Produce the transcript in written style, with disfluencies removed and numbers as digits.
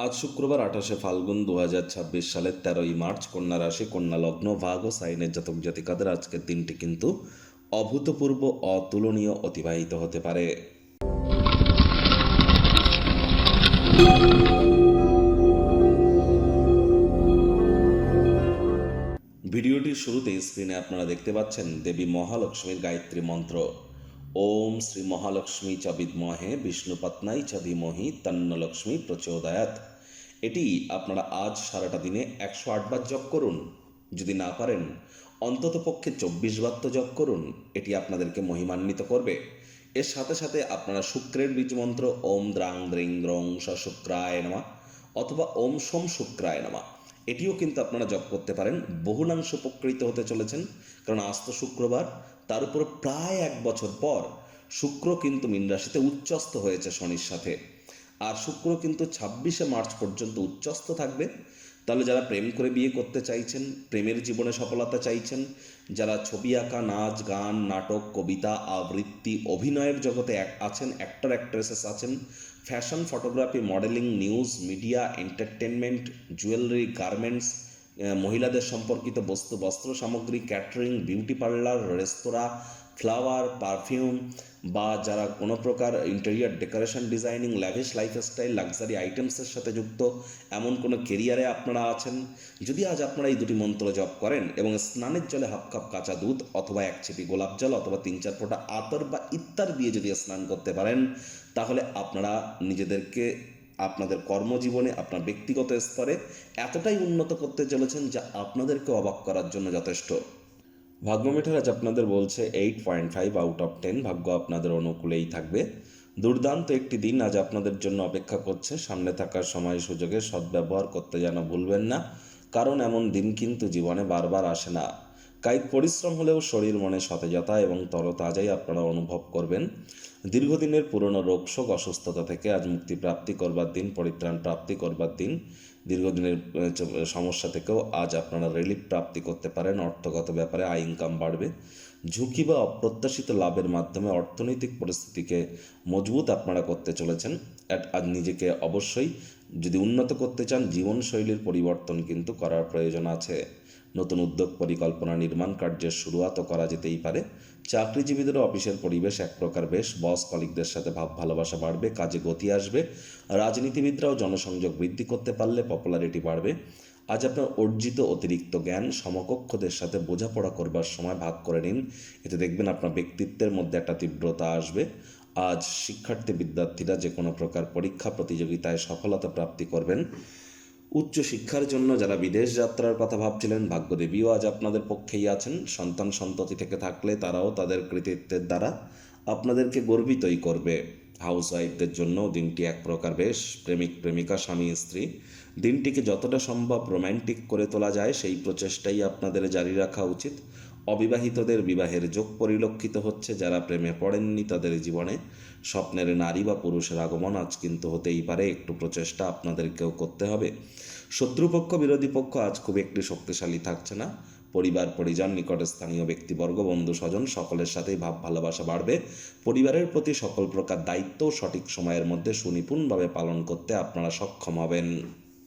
আজ শুক্রবার 28শে ফাল্গুন 2026 সালের 13ই মার্চ, কন্যা রাশি, কন্যা লগ্ন, ভাগ ও সাইনের জাতক জাতিকাদের আজকের দিনটি কিন্তু অভূতপূর্ব, অতুলনীয় অতিবাহিত হতে পারে। ভিডিওটির শুরুতে স্ক্রিনে আপনারা দেখতে পাচ্ছেন দেবী মহালক্ষ্মীর গায়ত্রী মন্ত্র। ওম শ্রী মহালক্ষ্মী চ বিদ্মহে বিষ্ণুপত্নাই চ ধীমহি তন্ন লক্ষ্মী প্রচোদয়াৎ। এটি আপনারা আজ সারাটা দিনে 108 বার জপ করুন। যদি না পারেন অন্তত পক্ষে 24 বার তো জপ করুন। এটি আপনাদেরকে মহিমান্বিত করবে। এর সাথে সাথে আপনারা শুক্রের বীজ মন্ত্র ওম দ্রাং দ্রিং দ্রং স শুক্রায় নমঃ অথবা ওম সোম শুক্রায় নমঃ এটিও কিন্তু আপনারা জপ করতে পারেন। বহুলাংশ উপকৃত হতে চলেছেন, কারণ আজ তো শুক্রবার, তার উপর প্রায় 1 বছর পর শুক্র কিন্তু মীন রাশিতে উচ্চস্থ হয়েছে শনির সাথে। আর শুক্র কিন্তু 26শে মার্চ পর্যন্ত উচ্চস্থ থাকবে। তাহলে যারা প্রেম করে বিয়ে করতে চাইছেন, প্রেমের জীবনে সফলতা চাইছেন, যারা ছবি আঁকা, নাচ গান, নাটক, কবিতা, আবৃত্তি, অভিনয়ের জগতে আছেন, অ্যাক্টর অ্যাক্ট্রেসেস আছেন, fashion, photography, modelling, news, media, entertainment, jewellery, garments, মহিলাদের সম্পর্কিত বস্তু, বস্ত্র সামগ্রী, ক্যাটারিং, বিউটি পার্লার, রেস্তোরাঁ, ফ্লাওয়ার, পারফিউম, বা যারা কোনো প্রকার interior decoration, designing, lavish lifestyle, luxury আইটেমসের সাথে যুক্ত এমন কোনো কেরিয়ারে আপনারা আছেন, যদি আজ আপনারা এই দুটি মন্ত্র জপ করেন এবং স্নানের জলে হাফ কাপ কাঁচা দুধ অথবা 1 ছিপি গোলাপ জল অথবা 3-4 ফোঁটা আতর বা ইত্তার দিয়ে যদি স্নান করতে পারেন, তাহলে আপনারা নিজেদেরকে আপনাদের কর্মজীবনে, আপনার ব্যক্তিগত স্তরে এতটাই উন্নত করতে চলেছেন যা আপনাদেরকে অবাক করার জন্য যথেষ্ট। ভাগ্যমিটার আজ আপনাদের বলছে 8.5 আউট অফ 10। ভাগ্য আপনাদের অনুকূলেই থাকবে। দুর্দান্ত একটি দিন আজ আপনাদের জন্য অপেক্ষা করছে। সামনে থাকার সময় সুযোগের সদ্ব্যবহার করতে যেন ভুলবেন না, কারণ এমন দিন কিন্তু জীবনে বারবার আসে না। কায়িক পরিশ্রম হলেও শরীর মনে সতেজতা এবং তরতাজাই আপনারা অনুভব করবেন। দীর্ঘদিনের পুরনো রোগশোক, অসুস্থতা থেকে আজ মুক্তি প্রাপ্তি করবার দিন, পরিত্রাণ প্রাপ্তি করবার দিন। দীর্ঘদিনের সমস্যা থেকেও আজ আপনারা রিলিফ প্রাপ্তি করতে পারেন। অর্থগত ব্যাপারে আয় ইনকাম বাড়বে। ঝুঁকি বা অপ্রত্যাশিত লাভের মাধ্যমে অর্থনৈতিক পরিস্থিতিকে মজবুত আপনারা করতে চলেছেন। আজ নিজেকে অবশ্যই যদি উন্নত করতে চান, জীবনশৈলীর পরিবর্তন কিন্তু করার প্রয়োজন আছে। নতুন উদ্যোগ, পরিকল্পনা, নির্মাণ কার্যের শুরুয়াতও করা যেতেই পারে। চাকরিজীবীদেরও অফিসের পরিবেশ এক প্রকার বেশ। বস কলিগদের সাথে ভাব ভালোবাসা বাড়বে, কাজে গতি আসবে। রাজনীতিবিদরাও জনসংযোগ বৃদ্ধি করতে পারলে পপুলারিটি বাড়বে। আজ আপনার অর্জিত অতিরিক্ত জ্ঞান সমকক্ষদের সাথে বোঝাপড়া করবার সময় ভাগ করে নিন। এতে দেখবেন আপনার ব্যক্তিত্বের মধ্যে একটা তীব্রতা আসবে। আজ শিক্ষার্থী বিদ্যার্থীরা যে কোনো প্রকার পরীক্ষা প্রতিযোগিতায় সফলতা প্রাপ্তি করবেন। উচ্চ শিক্ষার জন্য যারা বিদেশ যাত্রার কথা ভাবছিলেন, ভাগ্যদেবীও আজ আপনাদের পক্ষেই আছেন। সন্তান সন্ততি থেকে থাকলে তারাও তাদের কৃতিত্বের দ্বারা আপনাদেরকে গর্বিতই করবে। হাউসওয়াইফদের জন্য দিনটি এক প্রকার বেশ। প্রেমিক প্রেমিকা, স্বামী স্ত্রী, দিনটিকে যতটা সম্ভব রোম্যান্টিক করে তোলা যায় সেই প্রচেষ্টাই আপনাদের জারি রাখা উচিত। অবিবাহিতদের বিবাহের যোগ পরিলক্ষিত হচ্ছে। যারা প্রেমে পড়েননি তাদের জীবনে স্বপ্নের নারী বা পুরুষের আগমন আজ কিন্তু হতেই পারে। একটু প্রচেষ্টা আপনাদেরকেও করতে হবে। শত্রুপক্ষ, বিরোধী পক্ষ আজ খুব একটি শক্তিশালী থাকছে না। পরিবার, পরিজন, নিকট স্থানীয় ব্যক্তিবর্গ, বন্ধু স্বজন সকলের সাথেই ভাব ভালোবাসা বাড়বে। পরিবারের প্রতি সকল প্রকার দায়িত্ব সঠিক সময়ের মধ্যে সুনিপুণভাবে পালন করতে আপনারা সক্ষম হবেন।